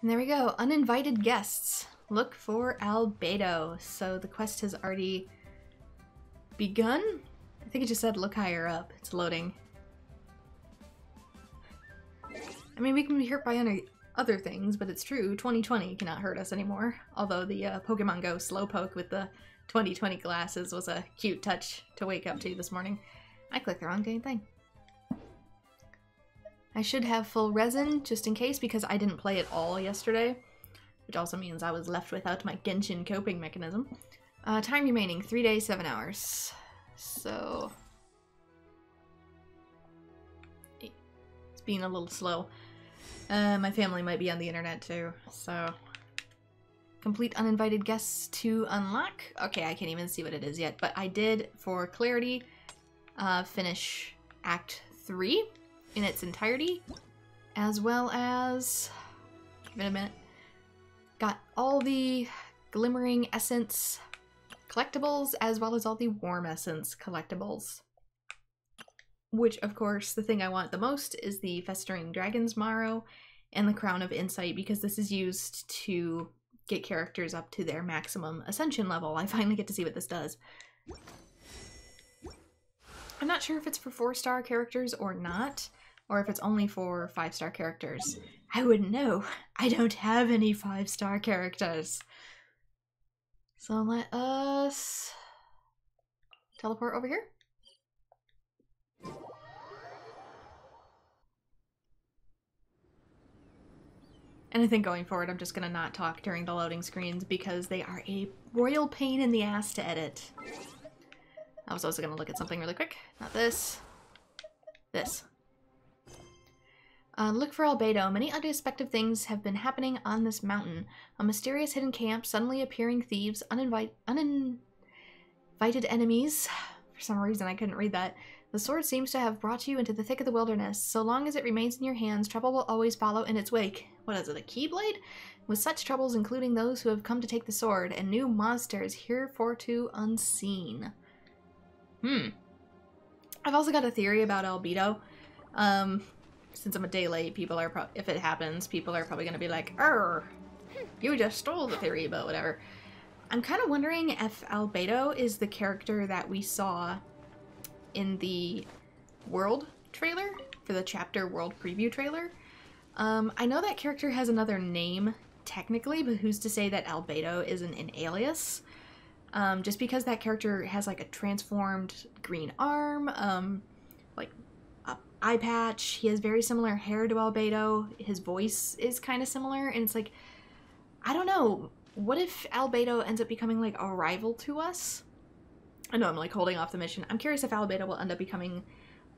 And there we go, uninvited guests. Look for Albedo. So the quest has already begun? I think it just said look higher up. It's loading. I mean, we can be hurt by other things, but it's true, 2020 cannot hurt us anymore. Although the Pokemon Go Slowpoke with the 2020 glasses was a cute touch to wake up to this morning. I clicked the wrong dang thing. I should have full resin just in case because I didn't play it all yesterday, which also means I was left without my Genshin coping mechanism. Time remaining, 3 days, 7 hours. So... it's being a little slow. My family might be on the internet too, so... Complete uninvited guests to unlock. Okay, I can't even see what it is yet, but I did, for clarity, finish Act 3 in its entirety, as well as... give it a minute. Got all the Glimmering Essence collectibles, as well as all the Warm Essence collectibles. Which, of course, the thing I want the most is the Festering Dragon's Marrow and the Crown of Insight, because this is used to get characters up to their maximum ascension level. I finally get to see what this does. I'm not sure if it's for 4-star characters or not, or if it's only for 5-star characters. I wouldn't know. I don't have any 5-star characters. So let us teleport over here. And I think going forward, I'm just gonna not talk during the loading screens because they are a royal pain in the ass to edit. I was also gonna look at something really quick. Not this. This. Look for Albedo. Many unexpected things have been happening on this mountain. A mysterious hidden camp, suddenly appearing thieves, uninvited enemies. For some reason I couldn't read that. The sword seems to have brought you into the thick of the wilderness. So long as it remains in your hands, trouble will always follow in its wake. What is it, a Keyblade? With such troubles, including those who have come to take the sword, and new monsters heretofore unseen. I've also got a theory about Albedo. Since I'm a day late, people are if it happens, people are probably gonna be like, you just stole the theory, but whatever. I'm kind of wondering if Albedo is the character that we saw in the World trailer, for the chapter World preview trailer. I know that character has another name, technically, but who's to say that Albedo isn't an alias? Just because that character has like a transformed green arm, like a eye patch, he has very similar hair to Albedo, his voice is kind of similar, and it's like, I don't know, what if Albedo ends up becoming like a rival to us? I know I'm like holding off the mission. I'm curious if Albedo will end up becoming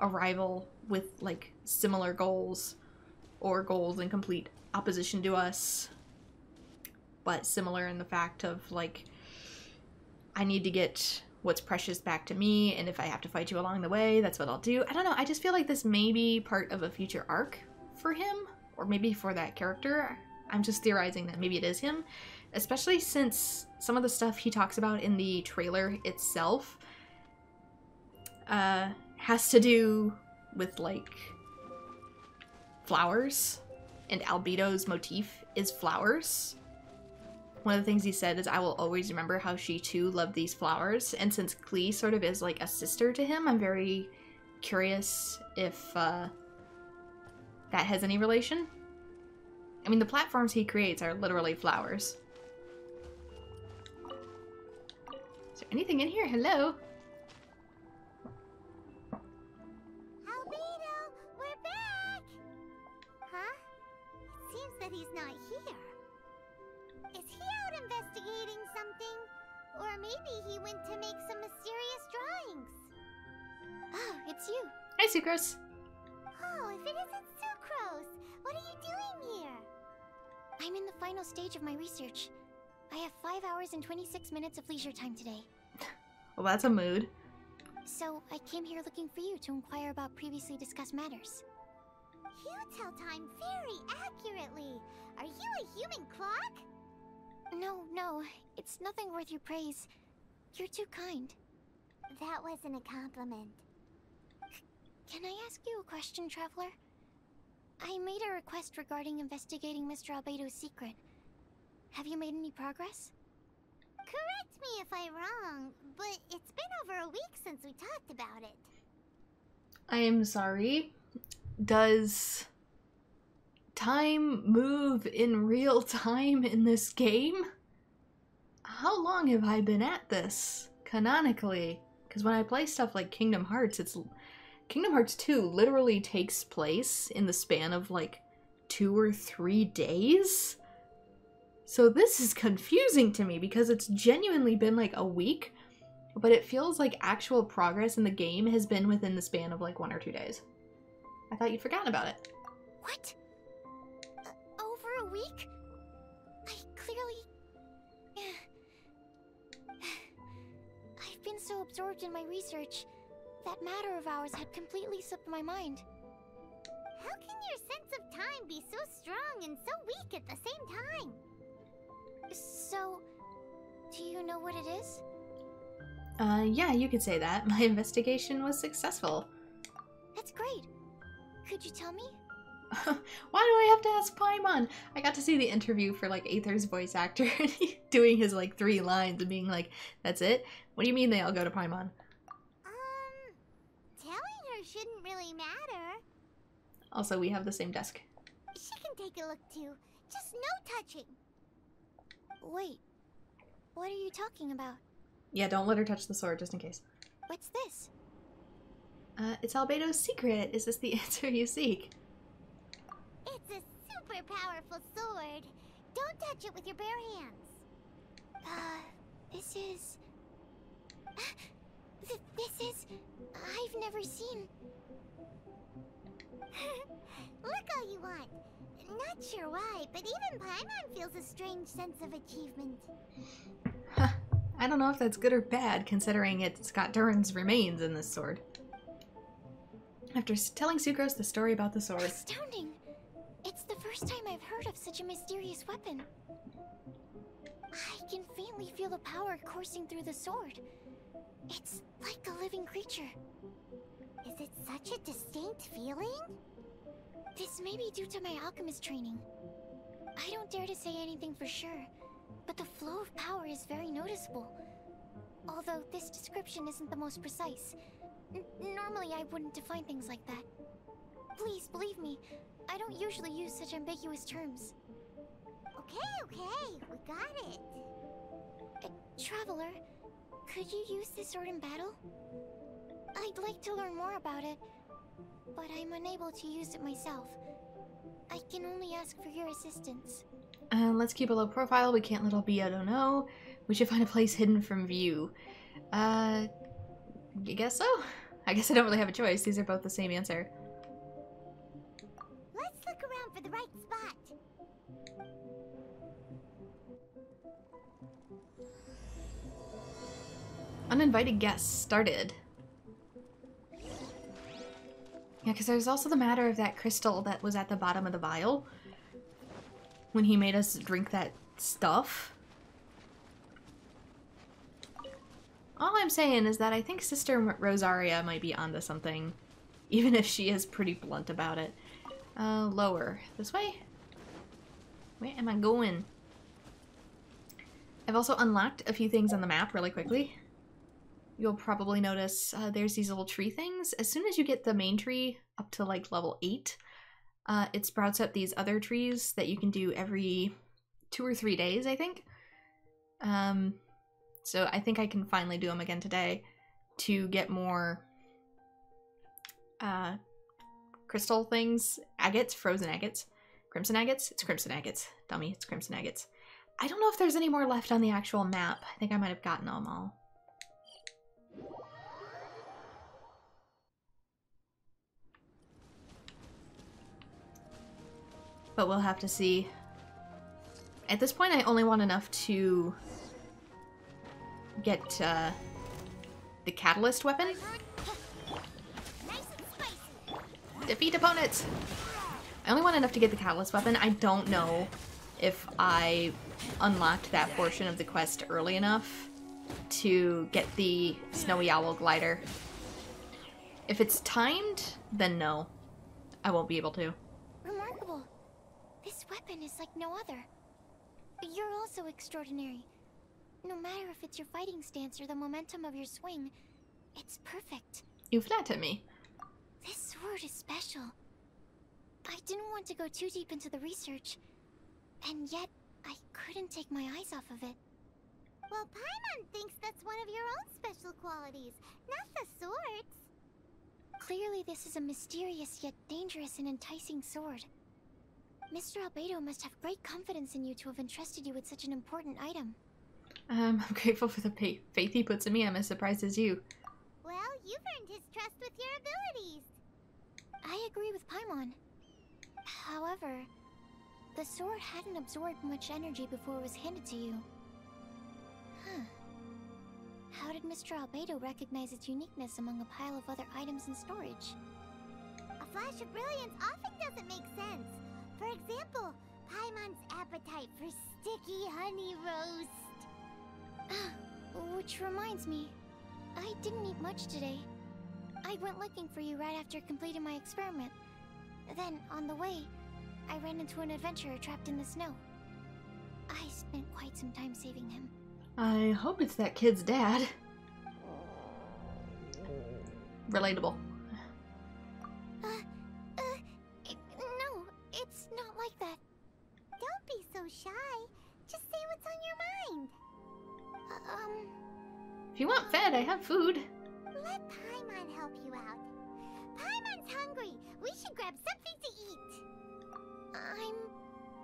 a rival with like similar goals, or goals in complete opposition to us, but similar in the fact of like, I need to get what's precious back to me, and if I have to fight you along the way, that's what I'll do. I don't know, I just feel like this may be part of a future arc for him, or maybe for that character. I'm just theorizing that maybe it is him, especially since some of the stuff he talks about in the trailer itself has to do with like flowers, and Albedo's motif is flowers. One of the things he said is, I will always remember how she too loved these flowers, and since Klee sort of is like a sister to him, I'm very curious if that has any relation. I mean, the platforms he creates are literally flowers. Is there anything in here? Hello? Albedo, we're back! Huh? It seems that he's not here. Is he out investigating something? Or maybe he went to make some mysterious drawings. Oh, it's you. Hi, Sucrose. Oh, if it isn't Sucrose! What are you doing here? I'm in the final stage of my research. I have 5 hours and 26 minutes of leisure time today. Well, that's a mood. So, I came here looking for you to inquire about previously discussed matters. You tell time very accurately. Are you a human clock? No, it's nothing worth your praise. You're too kind. That wasn't a compliment. Can I ask you a question, Traveler? I made a request regarding investigating Mr. Albedo's secret. Have you made any progress? Correct me if I'm wrong, but it's been over a week since we talked about it. I am sorry. Does time move in real time in this game? How long have I been at this, canonically? Because when I play stuff like Kingdom Hearts, Kingdom Hearts 2 literally takes place in the span of like 2 or 3 days. So this is confusing to me because it's genuinely been like a week, but it feels like actual progress in the game has been within the span of like 1 or 2 days. I thought you'd forgotten about it. What? Over a week? I clearly... I've been so absorbed in my research, that matter of ours had completely slipped my mind. How can your sense of time be so strong and so weak at the same time? So, do you know what it is? Yeah, you could say that. My investigation was successful. That's great. Could you tell me? Why do I have to ask Paimon? I got to see the interview for like Aether's voice actor and he's doing his like 3 lines and being like, that's it? What do you mean they all go to Paimon? Telling her shouldn't really matter. Also, we have the same desk. She can take a look too. Just no touching. Wait, what are you talking about? Yeah, don't let her touch the sword just in case. What's this? It's Albedo's secret. Is this the answer you seek? It's a super powerful sword. Don't touch it with your bare hands. This is... This is... I've never seen... Look all you want. Not sure why, but even Paimon feels a strange sense of achievement. Huh. I don't know if that's good or bad, considering it's got Durin's remains in this sword. After telling Sucrose the story about the sword... Astounding! It's the first time I've heard of such a mysterious weapon. I can faintly feel the power coursing through the sword. It's like a living creature. Is it such a distinct feeling? This may be due to my alchemist training. I don't dare to say anything for sure, but the flow of power is very noticeable. Although this description isn't the most precise. Normally I wouldn't define things like that. Please believe me, I don't usually use such ambiguous terms. Okay, we got it. Traveler, could you use this sword in battle? I'd like to learn more about it, but I'm unable to use it myself. I can only ask for your assistance. Let's keep a low profile. We can't let Albedo know. We should find a place hidden from view. You guess so? I guess I don't really have a choice. These are both the same answer. Let's look around for the right spot. Uninvited guests started. Yeah, because there's also the matter of that crystal that was at the bottom of the vial when he made us drink that stuff. All I'm saying is that I think Sister Rosaria might be onto something, even if she is pretty blunt about it. Lower. This way? Where am I going? I've also unlocked a few things on the map really quickly. You'll probably notice there's these little tree things. As soon as you get the main tree up to like level 8, it sprouts up these other trees that you can do every 2 or 3 days, I think. So I think I can finally do them again today to get more crystal things. Agates, frozen agates. Crimson agates? It's crimson agates. Dummy, it's crimson agates. I don't know if there's any more left on the actual map. I think I might have gotten them all. But we'll have to see. At this point, I only want enough to get the catalyst weapon. Defeat opponents! I only want enough to get the catalyst weapon. I don't know if I unlocked that portion of the quest early enough to get the Snowy Owl glider. If it's timed, then no. I won't be able to. weapon is like no other. You're also extraordinary. No matter if it's your fighting stance or the momentum of your swing, it's perfect. You flatter me. This sword is special. I didn't want to go too deep into the research, and yet I couldn't take my eyes off of it. Well, Paimon thinks that's one of your own special qualities, not the sword's. Clearly this is a mysterious yet dangerous and enticing sword. Mr. Albedo must have great confidence in you to have entrusted you with such an important item. I'm grateful for the faith he puts in me. I'm as surprised as you. Well, you've earned his trust with your abilities. I agree with Paimon. However, the sword hadn't absorbed much energy before it was handed to you. Huh. How did Mr. Albedo recognize its uniqueness among a pile of other items in storage? A flash of brilliance often doesn't make sense. For example, Paimon's appetite for sticky honey roast. Which reminds me, I didn't eat much today. I went looking for you right after completing my experiment. Then, on the way, I ran into an adventurer trapped in the snow. I spent quite some time saving him. I hope it's that kid's dad. Relatable. No, it's not like that. Don't be so shy. Just say what's on your mind. If you want fed, I have food. Let Paimon help you out. Paimon's hungry. We should grab something to eat.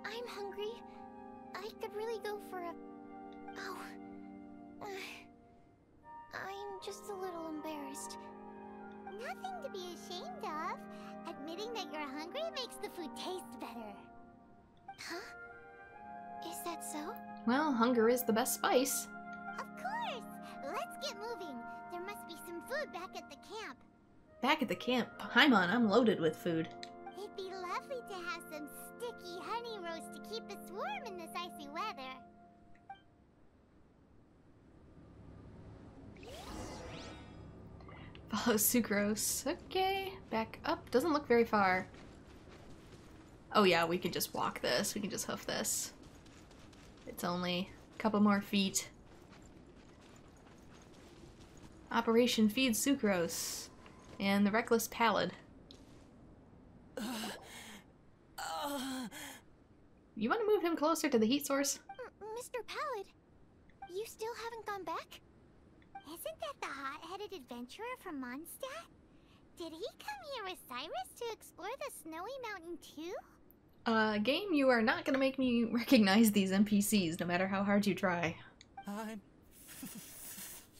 I'm hungry. I could really go for a... Oh. I'm just a little embarrassed. Nothing to be ashamed of. Admitting that you're hungry makes the food taste better. Huh? Is that so? Well, hunger is the best spice. Of course! Let's get moving. There must be some food back at the camp. Back at the camp. Paimon, I'm loaded with food. It'd be lovely to have some sticky honey roast to keep us warm in this icy weather. Follow Sucrose. Okay, back up. Doesn't look very far. Oh yeah, we could just walk this. We can just hoof this. It's only a couple more feet. Operation Feed Sucrose. And the Reckless Pallid. You want to move him closer to the heat source? Mr. Pallid, you still haven't gone back? Isn't that the hot-headed adventurer from Mondstadt? Did he come here with Cyrus to explore the snowy mountain too? Game, you are not gonna make me recognize these NPCs, no matter how hard you try. I'm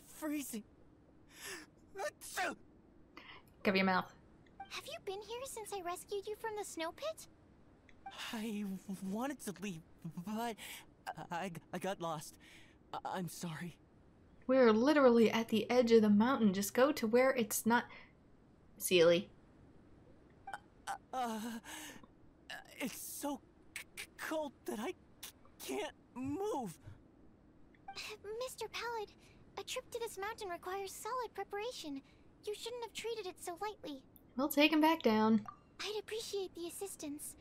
freezing. Cover your mouth. Have you been here since I rescued you from the snow pit? I wanted to leave, but I got lost. I'm sorry. We're literally at the edge of the mountain. Just go to where it's not... Sealy. It's so cold that I can't move. Mr. Pallid, a trip to this mountain requires solid preparation. You shouldn't have treated it so lightly. We'll take him back down. I'd appreciate the assistance.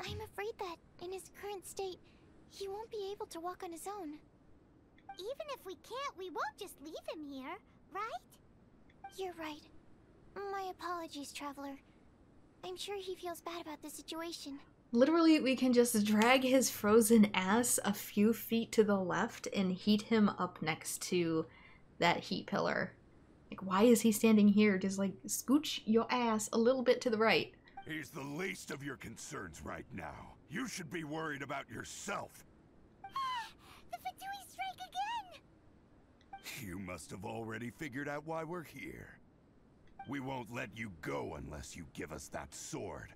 I'm afraid that, in his current state, he won't be able to walk on his own. Even if we can't, we won't just leave him here, right? You're right. My apologies, Traveler. I'm sure he feels bad about the situation. Literally, we can just drag his frozen ass a few feet to the left and heat him up next to that heat pillar. Like, why is he standing here? Just, like, scooch your ass a little bit to the right. He's the least of your concerns right now. You should be worried about yourself. The Fatui strike again! You must have already figured out why we're here. We won't let you go unless you give us that sword.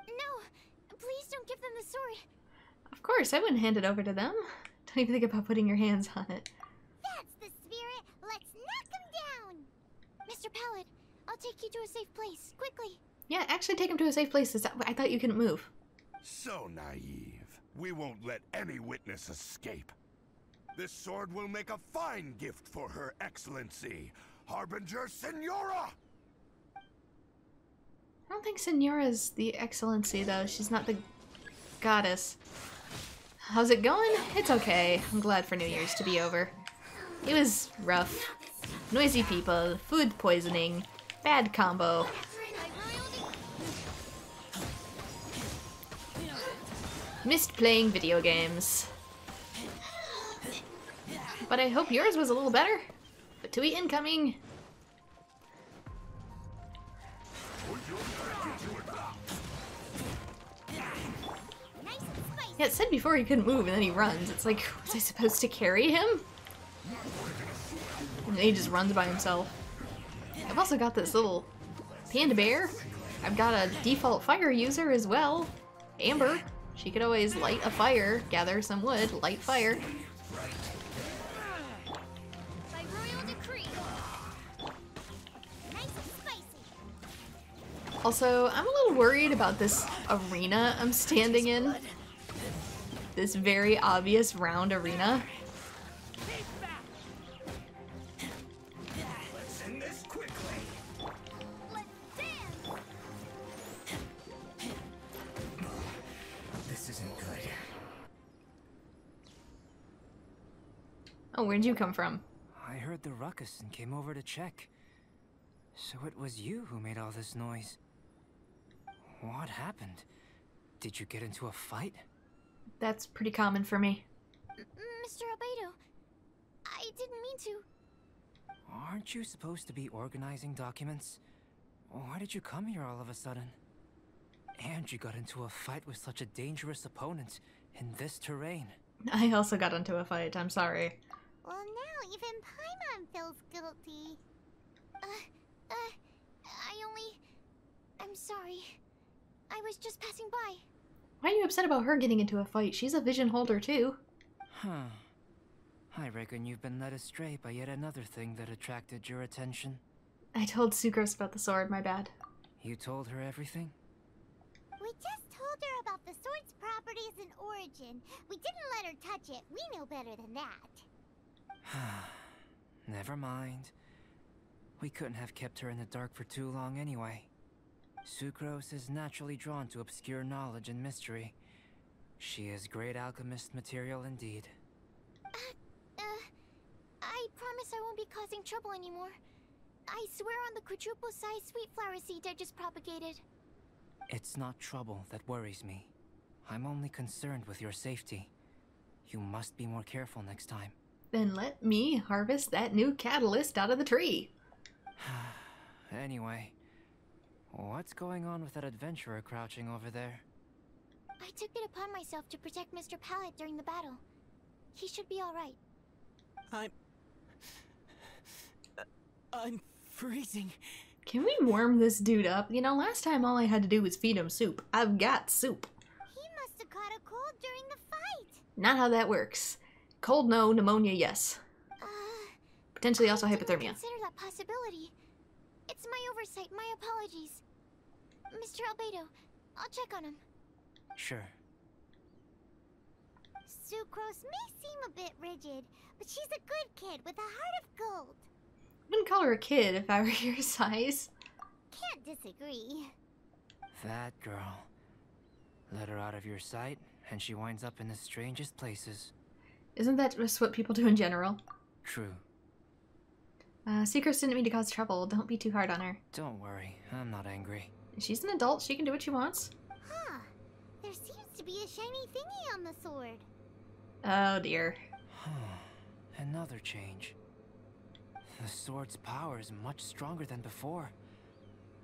No! Please don't give them the sword! Of course, I wouldn't hand it over to them. Don't even think about putting your hands on it. That's the spirit! Let's knock him down! Mr. Pallid, I'll take you to a safe place, quickly. Yeah, actually take him to a safe place. I thought you couldn't move. So naive. We won't let any witness escape. This sword will make a fine gift for Her Excellency, Harbinger Senora! I don't think Senora's the Excellency, though. She's not the... Goddess. How's it going? It's okay. I'm glad for New Year's to be over. It was rough. Noisy people, food poisoning, bad combo. Missed playing video games. But I hope yours was a little better. Fatui incoming. Yeah, it said before he couldn't move and then he runs. It's like, was I supposed to carry him? And then he just runs by himself. I've also got this little panda bear. I've got a default fire user as well. Amber. She could always light a fire, gather some wood, light fire. Also, I'm a little worried about this arena I'm standing in. This very obvious round arena. Let's end this quickly. This isn't good. Oh, where'd you come from? I heard the ruckus and came over to check. So it was you who made all this noise. What happened? Did you get into a fight? That's pretty common for me. Mr. Albedo, I didn't mean to. Aren't you supposed to be organizing documents? Why did you come here all of a sudden? And you got into a fight with such a dangerous opponent in this terrain. I also got into a fight, I'm sorry. Well, now even Paimon feels guilty. I'm sorry. I was just passing by. Why are you upset about her getting into a fight? She's a vision holder too. Huh. I reckon you've been led astray by yet another thing that attracted your attention. I told Sucrose about the sword, my bad. You told her everything? We just told her about the sword's properties and origin. We didn't let her touch it. We know better than that. Never mind. We couldn't have kept her in the dark for too long anyway. Sucrose is naturally drawn to obscure knowledge and mystery. She is great alchemist material indeed. I promise I won't be causing trouble anymore. I swear on the quadruple-sized sweet flower seed I just propagated. It's not trouble that worries me. I'm only concerned with your safety. You must be more careful next time. Then let me harvest that new catalyst out of the tree. Anyway, what's going on with that adventurer crouching over there? I took it upon myself to protect Mr. Pallet during the battle. He should be alright. I'm freezing. Can we warm this dude up? You know, last time all I had to do was feed him soup. I've got soup. He must have caught a cold during the fight. Not how that works. Cold, no. Pneumonia, yes. Potentially also I didn't hypothermia. consider that possibility. It's my oversight. My apologies. Mr. Albedo, I'll check on him. Sure. Sucrose may seem a bit rigid, but she's a good kid with a heart of gold. I wouldn't call her a kid if I were your size. Can't disagree. That girl. Let her out of your sight, and she winds up in the strangest places. Isn't that just what people do in general? True. Sucrose didn't mean to cause trouble. Don't be too hard on her. Don't worry, I'm not angry. She's an adult. She can do what she wants. Huh. There seems to be a shiny thingy on the sword. Oh dear. Another change. The sword's power is much stronger than before.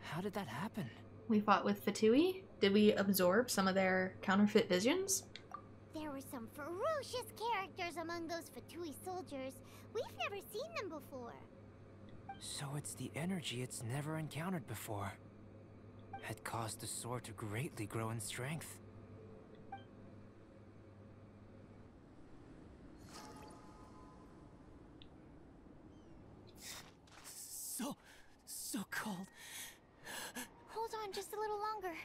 How did that happen? We fought with Fatui? Did we absorb some of their counterfeit visions? There were some ferocious characters among those Fatui soldiers. We've never seen them before. So it's the energy it's never encountered before. It caused the sword to greatly grow in strength. So cold. Hold on just a little longer.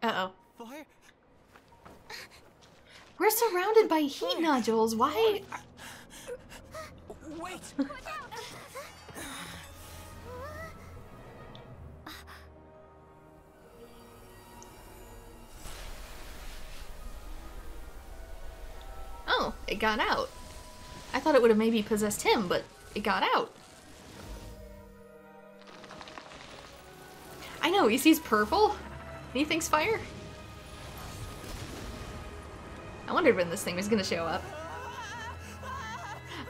Uh-oh. Fire? We're surrounded by heat nodules. Why? Wait! Oh, it got out. I thought it would have maybe possessed him, but it got out. I know, he sees purple, and he thinks fire. I wondered when this thing was gonna show up.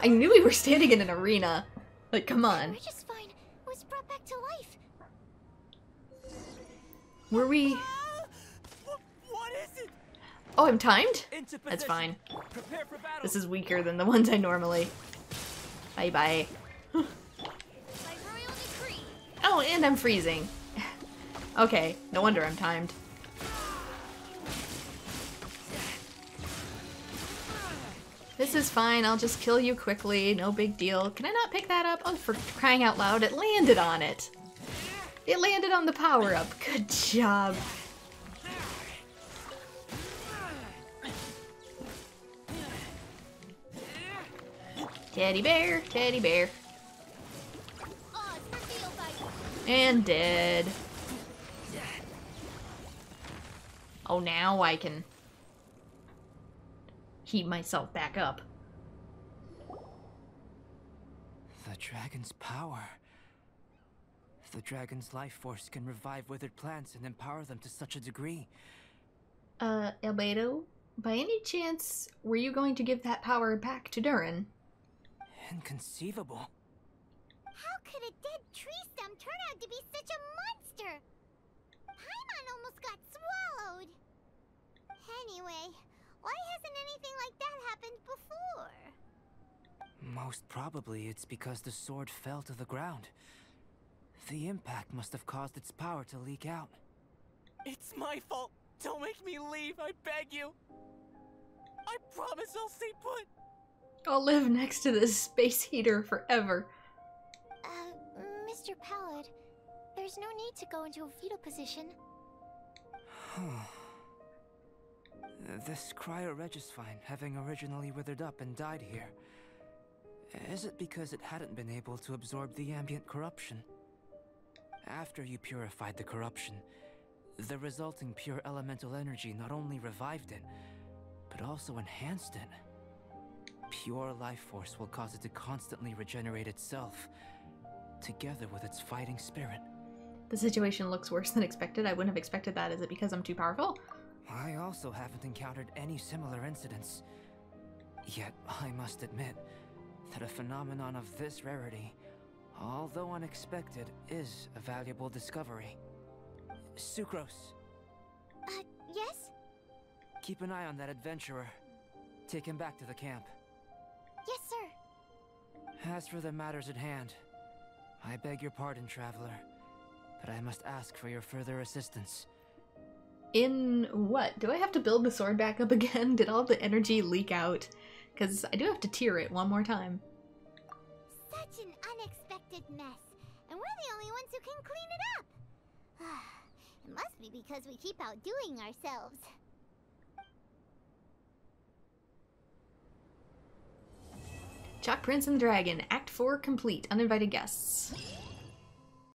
I knew we were standing in an arena. Like, come on. Regisvine was brought back to life. Were we... What is it? Oh, I'm timed? Into That's position. fine. Prepare for battle. This is weaker than the ones I normally... Bye-bye. Oh, and I'm freezing. Okay, no wonder I'm timed. This is fine, I'll just kill you quickly, no big deal. Can I not pick that up? Oh, for crying out loud, it landed on it. It landed on the power-up. Good job. Teddy bear, teddy bear. And dead. Oh, now I can heat myself back up. The dragon's power. The dragon's life force can revive withered plants and empower them to such a degree. Elgato, by any chance, were you going to give that power back to Durin? Inconceivable. How could a dead tree stem turn out to be such a monster? Paimon almost got swallowed. Anyway, why hasn't anything like that happened before? Most probably it's because the sword fell to the ground. The impact must have caused its power to leak out. It's my fault. Don't make me leave, I beg you. I promise I'll stay put. I'll live next to this space heater forever. Mr. Pallid, there's no need to go into a fetal position. This cryo-Regisvine, having originally withered up and died here, is it because it hadn't been able to absorb the ambient corruption? After you purified the corruption, the resulting pure elemental energy not only revived it, but also enhanced it. Pure life force will cause it to constantly regenerate itself, together with its fighting spirit. The situation looks worse than expected. I wouldn't have expected that. Is it because I'm too powerful? I also haven't encountered any similar incidents. Yet, I must admit that a phenomenon of this rarity, although unexpected, is a valuable discovery. Sucrose, Yes? keep an eye on that adventurer. Take him back to the camp. Yes, sir. As for the matters at hand, I beg your pardon, traveler, but I must ask for your further assistance. In what? Do I have to build the sword back up again? Did all the energy leak out? Because I do have to tier it one more time. Such an unexpected mess, and we're the only ones who can clean it up. It must be because we keep outdoing ourselves. Chalk Prince and the Dragon, Act 4 complete. Uninvited guests.